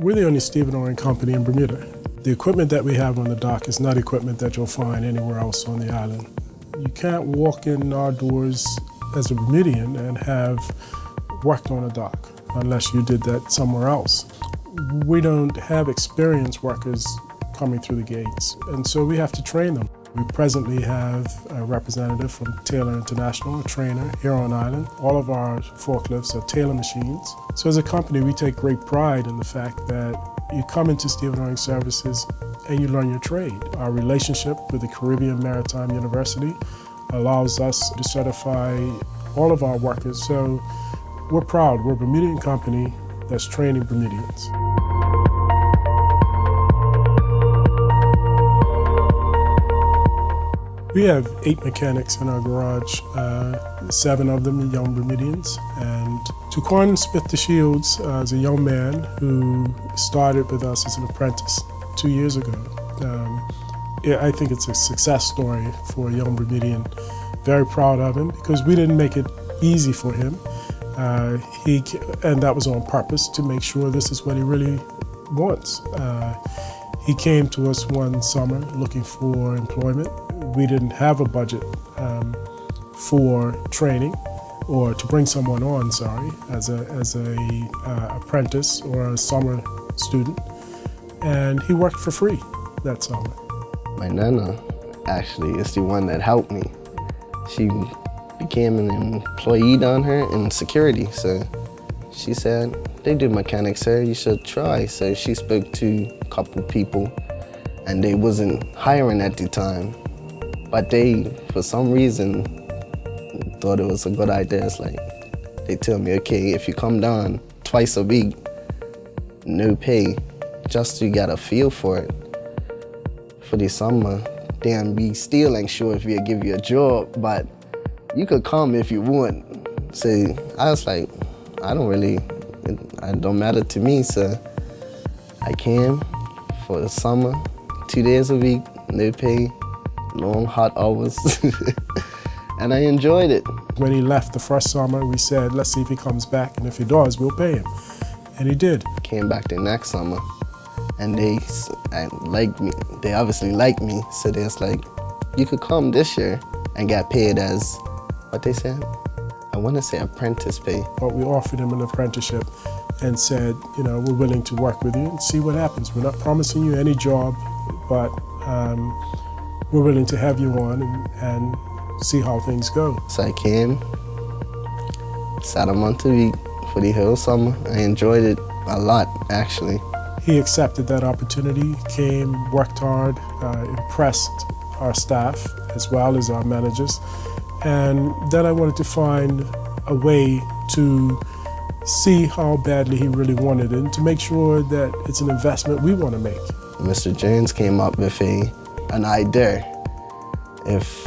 We're the only stevedoring company in Bermuda. The equipment that we have on the dock is not equipment that you'll find anywhere else on the island. You can't walk in our doors as a Bermudian and have worked on a dock unless you did that somewhere else. We don't have experienced workers coming through the gates, and so we have to train them. We presently have a representative from Taylor International, a trainer here on island. All of our forklifts are Taylor machines. So as a company, we take great pride in the fact that you come into stevedoring services and you learn your trade. Our relationship with the Caribbean Maritime University allows us to certify all of our workers. So we're proud. We're a Bermudian company that's training Bermudians. We have 8 mechanics in our garage, 7 of them are young Bermudians. And Jaquan Deshields is a young man who started with us as an apprentice 2 years ago. I think it's a success story for a young Bermudian. Very proud of him because we didn't make it easy for him. And that was on purpose to make sure this is what he really wants. He came to us one summer looking for employment. We didn't have a budget for training or to bring someone on, as a apprentice or a summer student. And he worked for free that summer. My Nana actually is the one that helped me. She became an employee down here in security. So she said, they do mechanics here, you should try. So she spoke to a couple people and they wasn't hiring at the time. But they, for some reason, thought it was a good idea. It's like, they tell me, okay, if you come down twice a week, no pay, just to get a feel for it. For the summer, then we still ain't sure if we'll give you a job, but you could come if you want. So I was like, it don't matter to me, so I came for the summer, 2 days a week, no pay, long hot hours, and I enjoyed it. When he left the first summer, we said, let's see if he comes back, and if he does, we'll pay him. And he did. Came back the next summer, and they liked me. They obviously liked me, so they was like, you could come this year and get paid as, what they said? I want to say apprentice pay. But we offered him an apprenticeship and said, we're willing to work with you and see what happens. We're not promising you any job, but we're willing to have you on and see how things go. So I came, sat a month a week for the whole summer. I enjoyed it a lot, actually. He accepted that opportunity, came, worked hard, impressed our staff as well as our managers. And then I wanted to find a way to see how badly he really wanted it and to make sure that it's an investment we want to make. Mr. Jones came up with an idea. If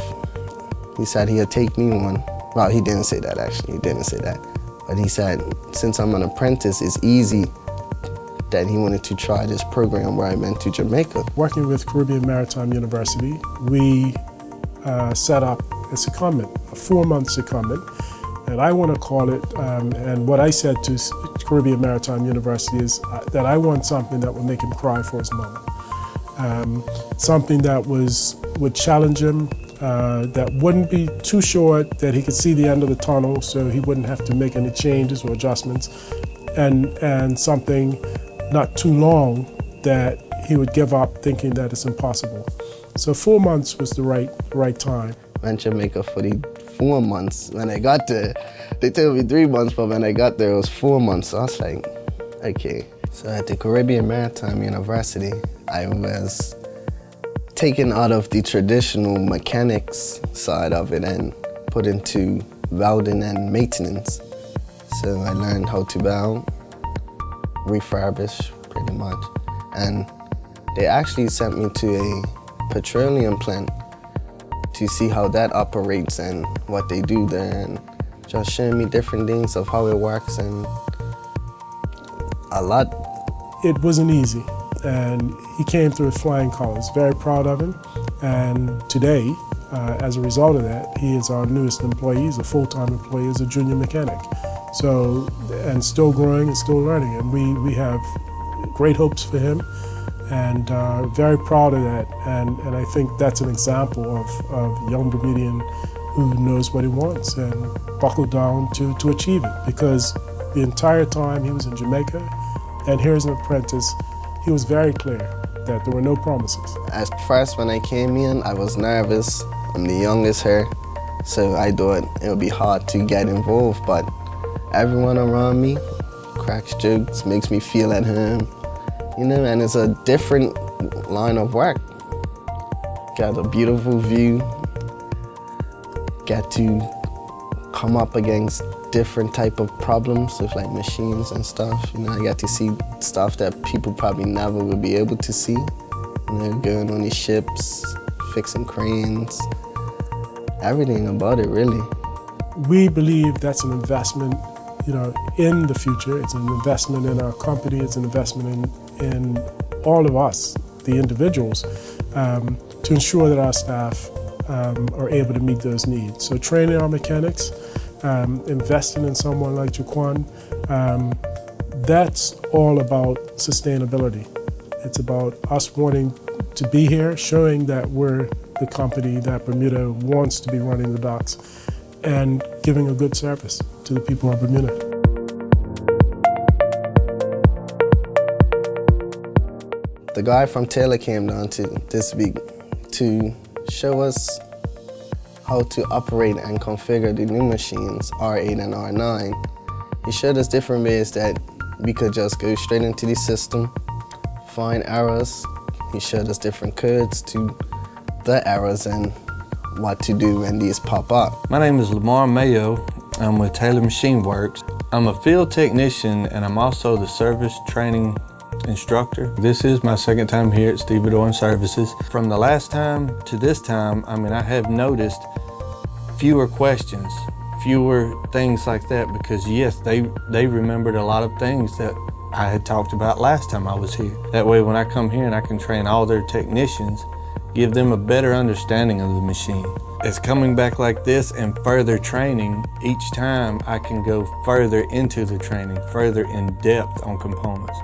he said he'd take me on, well, he didn't say that actually, he didn't say that. But he said, since I'm an apprentice, it's easy that he wanted to try this program where I went to Jamaica. Working with Caribbean Maritime University, we set up a secondment, a 4-month secondment, and I want to call it, and what I said to Caribbean Maritime University is that I want something that would make him cry for his mother. Something that would challenge him, that wouldn't be too short, that he could see the end of the tunnel so he wouldn't have to make any changes or adjustments, and something not too long that he would give up thinking that it's impossible. So 4 months was the right time. Went to Jamaica for the 4 months. When I got there, they told me 3 months, but when I got there, it was 4 months. So I was like, okay. So at the Caribbean Maritime University, I was taken out of the traditional mechanics side of it and put into welding and maintenance. So I learned how to weld, refurbish pretty much. And they actually sent me to a petroleum plant to see how that operates and what they do there, and just showing me different things of how it works and a lot. It wasn't easy, and he came through with flying colors. Very proud of him, and today, as a result of that, he is our newest employee. He's a full-time employee as a junior mechanic. So, and still growing and still learning, and we have great hopes for him, and very proud of that. And I think that's an example of a young Bermudian who knows what he wants and buckled down to achieve it, because the entire time he was in Jamaica and here as an apprentice, he was very clear that there were no promises. At first when I came in, I was nervous. I'm the youngest here, so I thought it would be hard to get involved, but everyone around me cracks jokes, makes me feel at home, you know, and it's a different line of work. Got a beautiful view, get to come up against different type of problems with like machines and stuff. You know, I got to see stuff that people probably never would be able to see. You know, going on these ships, fixing cranes, everything about it really. We believe that's an investment, you know, in the future. It's an investment in our company. It's an investment in all of us, the individuals, to ensure that our staff are able to meet those needs. So training our mechanics, investing in someone like Jaquan, that's all about sustainability. It's about us wanting to be here, showing that we're the company that Bermuda wants to be running the docks, and giving a good service to the people of Bermuda. The guy from Taylor came down to this week to show us how to operate and configure the new machines, R8 and R9. He showed us different ways that we could just go straight into the system, find errors. He showed us different codes to the errors and what to do when these pop up. My name is Lamar Mayo. I'm with Taylor Machine Works. I'm a field technician and I'm also the service training instructor. This is my second time here at Stevedore Services. From the last time to this time, I mean, I have noticed fewer questions, fewer things like that, because yes, they remembered a lot of things that I had talked about last time I was here. That way when I come here and I can train all their technicians, give them a better understanding of the machine. It's coming back like this and further training. Each time I can go further into the training, further in depth on components.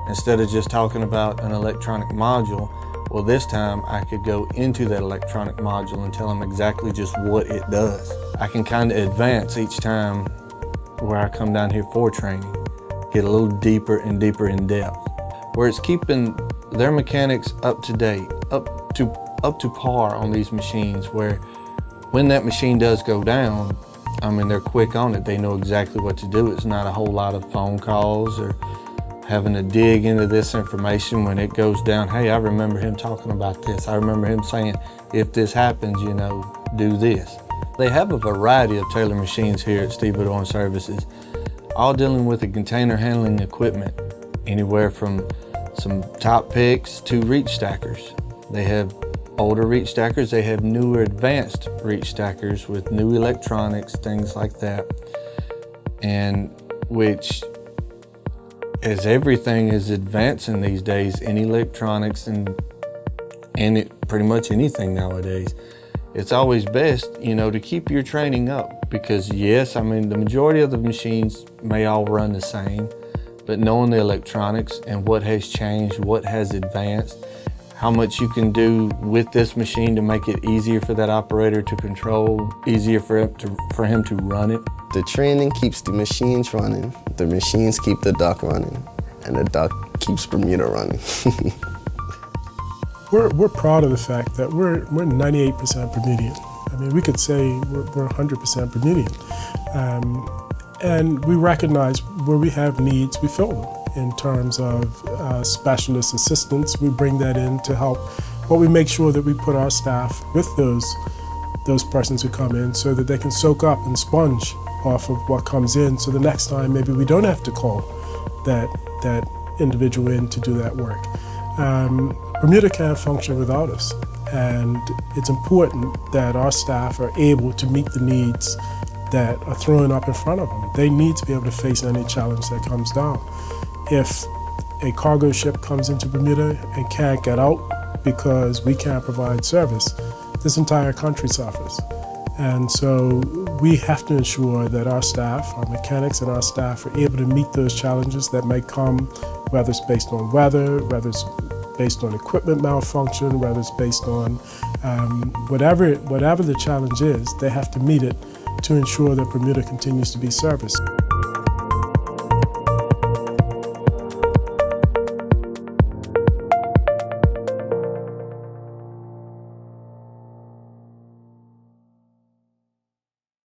Instead of just talking about an electronic module, well, this time I could go into that electronic module and tell them exactly just what it does. I can kind of advance each time where I come down here for training, get a little deeper and deeper in depth, where it's keeping their mechanics up to date, up to par on these machines, where when that machine does go down, I mean, they're quick on it. They know exactly what to do. It's not a whole lot of phone calls or having to dig into this information when it goes down. Hey, I remember him talking about this. I remember him saying, if this happens, you know, do this. They have a variety of Taylor machines here at Stevedore Services, all dealing with the container handling equipment, anywhere from some top picks to reach stackers. They have older reach stackers. They have newer advanced reach stackers with new electronics, things like that. And which, as everything is advancing these days in electronics and pretty much anything nowadays, it's always best, you know, to keep your training up, because yes, I mean, the majority of the machines may all run the same, but knowing the electronics and what has changed, what has advanced, how much you can do with this machine to make it easier for that operator to control, easier for him to run it. The training keeps the machines running, the machines keep the dock running, and the dock keeps Bermuda running. We're proud of the fact that we're 98% Bermudian. I mean, we could say we're 100% Bermudian. And we recognize where we have needs, we fill them. In terms of specialist assistance, we bring that in to help, but we make sure that we put our staff with those persons who come in so that they can soak up and sponge off of what comes in, so the next time maybe we don't have to call that individual in to do that work. Bermuda can't function without us, and it's important that our staff are able to meet the needs that are thrown up in front of them. They need to be able to face any challenge that comes down. If a cargo ship comes into Bermuda and can't get out because we can't provide service, this entire country suffers. And so We have to ensure that our staff, our mechanics and our staff are able to meet those challenges that may come, whether it's based on weather, whether it's based on equipment malfunction, whether it's based on whatever the challenge is, they have to meet it to ensure that Bermuda continues to be serviced.